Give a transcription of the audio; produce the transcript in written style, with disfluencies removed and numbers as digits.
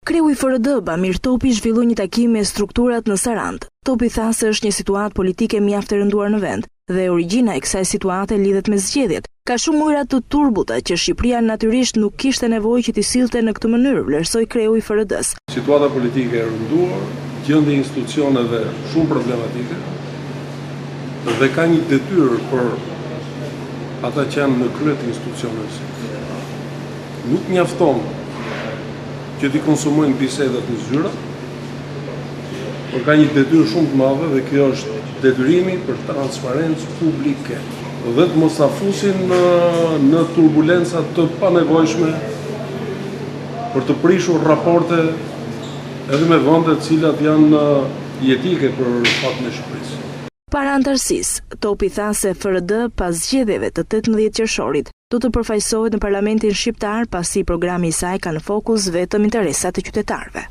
Kreu i FRD, Bamir Topi, zhvilloi një takim me strukturat në Sarandë. Topi tha se është një situatë politike mjaft e rënduar në vend dhe origjina e kësaj situate lidhet me zgjedhjet. Ka shumë ujëra të turbuta që Shqipëria natyrisht nuk kishte nevojë që t'i sillte në këtë mënyrë, vlerësoi kreu i FRD-s. Situata politike e rënduar, gjendja e institucioneve shumë problematike dhe ka një detyrë për ata që janë në krye të institucioneve. Nuk mjafton që t'i konsumojnë bisedat në zyra, por ka një detyrë shumë të madhe dhe kjo është detyrimi për transparencë publike dhe të mos afusin në turbulenca të panevojshme për të prishur raporte edhe me vende të cilat janë jetike për fatin e Shqipërisë. Para antarësisë, Topi tha se FRD pas zgjedhjeve të 18 qershorit do të përfaqësohet në Parlamentin Shqiptar pasi programi i saj ka në fokus vetëm interesat e qytetarëve.